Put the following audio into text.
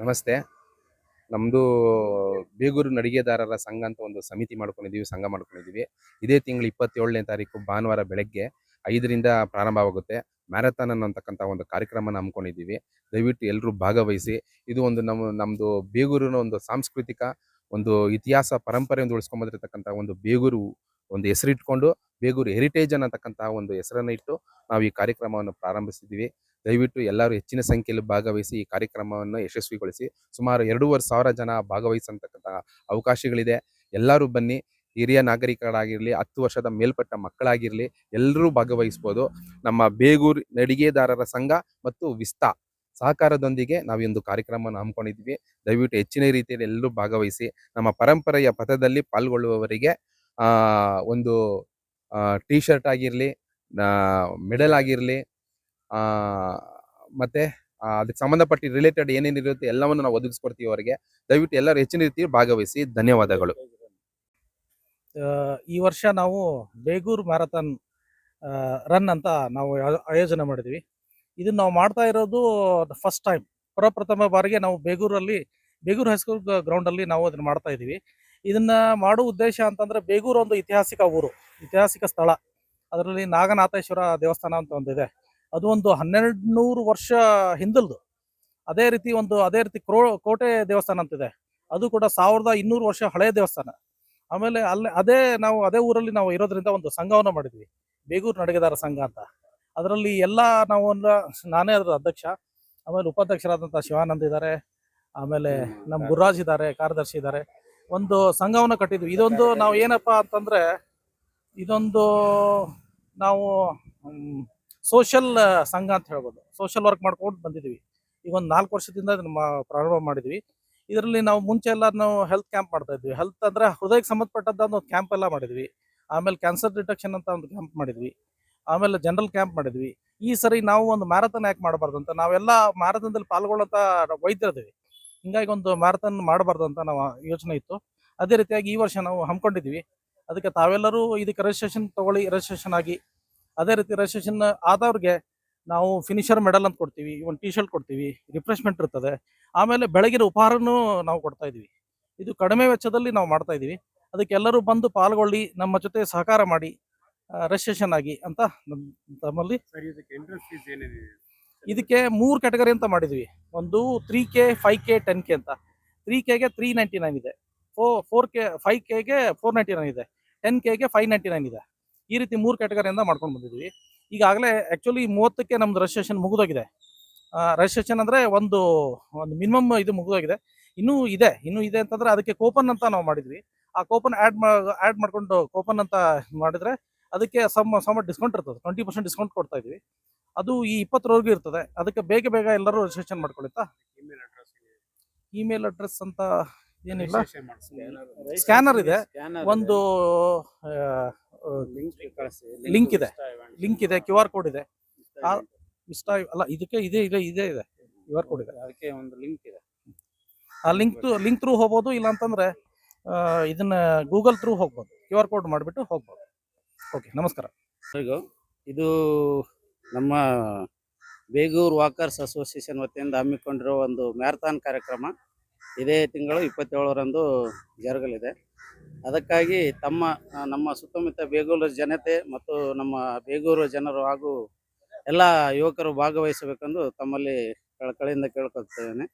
ನಮಸ್ತೆ. ನಮ್ಮದು ಬೇಗೂರು ನಡಿಗೆದಾರರ ಸಂಘ ಅಂತ ಒಂದು ಸಮಿತಿ ಮಾಡ್ಕೊಂಡಿದ್ದೀವಿ, ಸಂಘ ಮಾಡ್ಕೊಂಡಿದ್ದೀವಿ. ಇದೇ ತಿಂಗಳು 27ನೇ ತಾರೀಕು ಭಾನುವಾರ ಬೆಳಗ್ಗೆ 5ರಿಂದ ಪ್ರಾರಂಭವಾಗುತ್ತೆ. ಮ್ಯಾರಥಾನ್ ಅನ್ನತಕ್ಕಂಥ ಒಂದು ಕಾರ್ಯಕ್ರಮನ ಹಮ್ಮಿಕೊಂಡಿದ್ದೀವಿ. ದಯವಿಟ್ಟು ಎಲ್ಲರೂ ಭಾಗವಹಿಸಿ. ಇದು ಒಂದು ನಮ್ಮದು ಬೇಗೂರಿನ ಒಂದು ಸಾಂಸ್ಕೃತಿಕ ಒಂದು ಇತಿಹಾಸ ಪರಂಪರೆಯನ್ನು ಉಳಿಸ್ಕೊಂಡು ಬಂದಿರತಕ್ಕಂಥ ಒಂದು ಬೇಗೂರು ಒಂದು ಹೆಸರಿಟ್ಕೊಂಡು ಬೇಗೂರು ಹೆರಿಟೇಜ್ ಅನ್ನತಕ್ಕಂಥ ಒಂದು ಹೆಸರನ್ನು ಇಟ್ಟು ನಾವು ಈ ಕಾರ್ಯಕ್ರಮವನ್ನು ಪ್ರಾರಂಭಿಸಿದ್ದೀವಿ. ದಯವಿಟ್ಟು ಎಲ್ಲರೂ ಹೆಚ್ಚಿನ ಸಂಖ್ಯೆಯಲ್ಲಿ ಭಾಗವಹಿಸಿ ಈ ಕಾರ್ಯಕ್ರಮವನ್ನು ಯಶಸ್ವಿಗೊಳಿಸಿ. ಸುಮಾರು 2,500 ಜನ ಭಾಗವಹಿಸತಕ್ಕಂಥ ಅವಕಾಶಗಳಿದೆ. ಎಲ್ಲರೂ ಬನ್ನಿ. ಹಿರಿಯ ನಾಗರಿಕರಾಗಿರಲಿ, 10 ವರ್ಷದ ಮೇಲ್ಪಟ್ಟ ಮಕ್ಕಳಾಗಿರಲಿ, ಎಲ್ಲರೂ ಭಾಗವಹಿಸ್ಬೋದು. ನಮ್ಮ ಬೇಗೂರು ನಡಿಗೆದಾರರ ಸಂಘ ಮತ್ತು ವಿಸ್ತಾ ಸಹಕಾರದೊಂದಿಗೆ ನಾವು ಈ ಒಂದು ಕಾರ್ಯಕ್ರಮವನ್ನು ಹಮ್ಮಿಕೊಂಡಿದ್ವಿ. ದಯವಿಟ್ಟು ಹೆಚ್ಚಿನ ರೀತಿಯಲ್ಲಿ ಎಲ್ಲರೂ ಭಾಗವಹಿಸಿ. ನಮ್ಮ ಪರಂಪರೆಯ ಪಥದಲ್ಲಿ ಪಾಲ್ಗೊಳ್ಳುವವರಿಗೆ ಒಂದು ಟೀ ಶರ್ಟ್ ಆಗಿರಲಿ, ಮೆಡಲ್ ಆಗಿರಲಿ, ಮತ್ತೆ ಅದಕ್ಕೆ ಸಂಬಂಧಪಟ್ಟ ರಿಲೇಟೆಡ್ ಏನೇನಿರುತ್ತೆ ಎಲ್ಲವನ್ನು ನಾವು ಒದಗಿಸ್ಕೊಡ್ತೀವಿ ಅವರಿಗೆ. ದಯವಿಟ್ಟು ಎಲ್ಲರೂ ಹೆಚ್ಚಿನ ರೀತಿಯಲ್ಲಿ ಭಾಗವಹಿಸಿ. ಧನ್ಯವಾದಗಳು. ಈ ವರ್ಷ ನಾವು ಬೇಗೂರು ಮ್ಯಾರಥಾನ್ ರನ್ ಅಂತ ನಾವು ಆಯೋಜನೆ ಮಾಡಿದ್ವಿ. ಇದನ್ನ ನಾವು ಮಾಡ್ತಾ ಇರೋದು ಫಸ್ಟ್ ಟೈಮ್, ಪ್ರಪ್ರಥಮ ಬಾರಿಗೆ ನಾವು ಬೇಗೂರು ಹೈಸ್ಕೂಲ್ ಗ್ರೌಂಡಲ್ಲಿ ನಾವು ಅದನ್ನ ಮಾಡ್ತಾ ಇದ್ದೀವಿ. ಇದನ್ನ ಮಾಡೋ ಉದ್ದೇಶ ಅಂತಂದ್ರೆ, ಬೇಗೂರು ಒಂದು ಐತಿಹಾಸಿಕ ಊರು, ಐತಿಹಾಸಿಕ ಸ್ಥಳ. ಅದರಲ್ಲಿ ನಾಗನಾಥೇಶ್ವರ ದೇವಸ್ಥಾನ ಅಂತ ಒಂದಿದೆ. ಅದು ಒಂದು 1200 ವರ್ಷ ಹಿಂದಲ್ದು. ಅದೇ ರೀತಿ ಕೋಟೆ ದೇವಸ್ಥಾನ ಅಂತಿದೆ, ಅದು ಕೂಡ 1200 ವರ್ಷ ಹಳೆಯ ದೇವಸ್ಥಾನ. ಆಮೇಲೆ ನಾವು ಅದೇ ಊರಲ್ಲಿ ನಾವು ಇರೋದ್ರಿಂದ ಒಂದು ಸಂಘವನ್ನು ಮಾಡಿದ್ವಿ, ಬೇಗೂರು ನಡಿಗೆದಾರ ಸಂಘ ಅಂತ. ಅದರಲ್ಲಿ ನಾನೇ ಅದರ ಅಧ್ಯಕ್ಷ, ಆಮೇಲೆ ಉಪಾಧ್ಯಕ್ಷರಾದಂಥ ಶಿವಾನಂದ್ ಇದ್ದಾರೆ, ಆಮೇಲೆ ನಮ್ಮ ಗುರುರಾಜ್ ಇದ್ದಾರೆ, ಕಾರ್ಯದರ್ಶಿ ಇದ್ದಾರೆ. ಒಂದು ಸಂಘವನ್ನು ಕಟ್ಟಿದ್ವಿ. ಇದೊಂದು ನಾವು ಏನಪ್ಪಾ ಅಂತಂದ್ರೆ, ಇದೊಂದು ನಾವು ಸೋಷಲ್ ಸಂಘ ಅಂತ ಹೇಳ್ಬೋದು. ಸೋಷಲ್ ವರ್ಕ್ ಮಾಡ್ಕೊಂಡು ಬಂದಿದ್ವಿ. ಈಗ ಒಂದು 4 ವರ್ಷದಿಂದ ಇದನ್ನ ಪ್ರಾರಂಭ ಮಾಡಿದ್ವಿ. ಇದರಲ್ಲಿ ನಾವು ಮುಂಚೆ ಎಲ್ಲ ನಾವು ಹೆಲ್ತ್ ಕ್ಯಾಂಪ್ ಮಾಡ್ತಾ ಇದ್ವಿ. ಹೆಲ್ತ್ ಅಂದ್ರೆ ಹೃದಯಕ್ಕೆ ಸಂಬಂಧಪಟ್ಟಂತ ಒಂದು ಕ್ಯಾಂಪ್ ಎಲ್ಲ ಮಾಡಿದ್ವಿ. ಆಮೇಲೆ ಕ್ಯಾನ್ಸರ್ ಡಿಟೆಕ್ಷನ್ ಅಂತ ಒಂದು ಕ್ಯಾಂಪ್ ಮಾಡಿದ್ವಿ. ಆಮೇಲೆ ಜನರಲ್ ಕ್ಯಾಂಪ್ ಮಾಡಿದ್ವಿ. ಈ ಸರಿ ನಾವು ಒಂದು ಮ್ಯಾರಥಾನ್ ಯಾಕೆ ಮಾಡಬಾರ್ದು ಅಂತ, ನಾವೆಲ್ಲ ಮ್ಯಾರಥಾನ್ದಲ್ಲಿ ಪಾಲ್ಗೊಳ್ಳೋಂಥ ವೈದ್ಯರಿದ್ದೀವಿ. ಹಿಂಗಾಗಿ ಒಂದು ಮ್ಯಾರಥಾನ್ ಮಾಡಬಾರ್ದು ಅಂತ ನಾವು ಯೋಚನೆ ಇತ್ತು. ಅದೇ ರೀತಿಯಾಗಿ ಈ ವರ್ಷ ನಾವು ಹಮ್ಮಿಕೊಂಡಿದ್ವಿ. ಅದಕ್ಕೆ ತಾವೆಲ್ಲರೂ ಇದಕ್ಕೆ ರಿಜಿಸ್ಟ್ರೇಷನ್ ತಗೊಳ್ಳಿ, ರಿಜಿಸ್ಟ್ರೇಷನ್ ಆಗಿ. ಅದೇ ರೀತಿ ರಿಜಿಸ್ಟ್ರೇಷನ್ ಆದವ್ರಿಗೆ ನಾವು ಫಿನಿಷರ್ ಮೆಡಲ್ ಅಂತ ಕೊಡ್ತೀವಿ, ಒಂದು ಟೀ ಶರ್ಟ್ ಕೊಡ್ತೀವಿ, ರಿಫ್ರೆಶ್ಮೆಂಟ್ ಇರ್ತದೆ. ಆಮೇಲೆ ಬೆಳಗಿನ ಉಪಹಾರನೂ ನಾವು ಕೊಡ್ತಾ ಇದೀವಿ. ಇದು ಕಡಿಮೆ ವೆಚ್ಚದಲ್ಲಿ ನಾವು ಮಾಡ್ತಾ ಇದೀವಿ. ಅದಕ್ಕೆ ಎಲ್ಲರೂ ಬಂದು ಪಾಲ್ಗೊಳ್ಳಿ, ನಮ್ಮ ಜೊತೆ ಸಹಕಾರ ಮಾಡಿ, ರಿಜಿಸ್ಟ್ರೇಷನ್ ಆಗಿ ಅಂತ ತಮ್ಮಲ್ಲಿ. ಇದಕ್ಕೆ 3 ಕ್ಯಾಟಗರಿ ಅಂತ ಮಾಡಿದ್ವಿ. ಒಂದು 3K, 5K, 10K ಅಂತ. 3Kಗೆ 399 ಇದೆ, 4K 5Kಗೆ 499 ಇದೆ, 10Kಗೆ 599 ಇದೆ. ಈ ರೀತಿ 3 ಕ್ಯಾಟಗರಿಯಿಂದ ಮಾಡ್ಕೊಂಡು ಬಂದಿದ್ವಿ. ಈಗಾಗಲೇ ಆ್ಯಕ್ಚುಲಿ 30ಕ್ಕೆ ನಮ್ದು ರಿಜಿಸ್ಟ್ರೇಷನ್ ಮುಗಿದೋಗಿದೆ. ರಿಜಿಸ್ಟ್ರೇಷನ್ ಅಂದರೆ ಒಂದು ಮಿನಿಮಮ್ ಇದು ಮುಗಿದೋಗಿದೆ. ಇನ್ನೂ ಇದೆ ಅಂತಂದರೆ, ಅದಕ್ಕೆ ಕೂಪನ್ ಅಂತ ನಾವು ಮಾಡಿದ್ವಿ. ಆ ಕೂಪನ್ ಆ್ಯಡ್ ಮಾಡ್ಕೊಂಡು ಕೂಪನ್ ಅಂತ ಮಾಡಿದರೆ ಅದಕ್ಕೆ ಸಮ ಡಿಸ್ಕೌಂಟ್ ಇರ್ತದೆ. 20% ಡಿಸ್ಕೌಂಟ್ ಕೊಡ್ತಾ ಇದ್ವಿ. ಅದು ಈ 20ರವರೆಗೂ ಇರ್ತದೆ. ಅದಕ್ಕೆ ಬೇಗ ಎಲ್ಲರೂ ರಿಜಿಸ್ಟ್ರೇಷನ್ ಮಾಡ್ಕೊಳ್ಳುತ್ತಾ. ಇಮೇಲ್ ಅಡ್ರೆಸ್ ಅಂತ ಏನಿಲ್ಲ, ಸ್ಕ್ಯಾನರ್ ಇದೆ, ಒಂದು ಲಿಂಕ್ ಇದೆ, QR ಕೋಡ್ ಇದೆ. ಇದಕ್ಕೆ ಇದೆ QR ಕೋಡ್ ಇದೆ, ಅದಕ್ಕೆ ಒಂದು ಲಿಂಕ್ ಇದೆ. ಆ ಲಿಂಕ್ ಥ್ರೂ ಹೋಗ್ಬೋದು. ಇಲ್ಲ ಅಂತಂದ್ರೆ ಇದನ್ನ ಗೂಗಲ್ ಥ್ರೂ ಹೋಗ್ಬೋದು. QR ಕೋಡ್ ಮಾಡಿಬಿಟ್ಟು ಹೋಗ್ಬೋದು. ಓಕೆ, ನಮಸ್ಕಾರ. ಇದು ನಮ್ಮ ಬೇಗೂರು ವಾಕರ್ಸ್ ಅಸೋಸಿಯೇಷನ್ ವತಿಯಿಂದ ಹಮ್ಮಿಕೊಂಡಿರೋ ಒಂದು ಮ್ಯಾರಥಾನ್ ಕಾರ್ಯಕ್ರಮ ಇದೇ ತಿಂಗಳು 27ರಂದು ಜರುಗಲಿದೆ. ಅದಕ್ಕಾಗಿ ನಮ್ಮ ಸುತ್ತಮುತ್ತ ಬೇಗೂರು ಜನತೆ ಮತ್ತು ನಮ್ಮ ಬೇಗೂರು ಜನರು ಹಾಗೂ ಎಲ್ಲ ಯುವಕರು ಭಾಗವಹಿಸಬೇಕೆಂದು ತಮ್ಮಲ್ಲಿ ಕಳಕಳಿಯಿಂದ ಕೇಳ್ಕೊಳ್ತೇನೆ.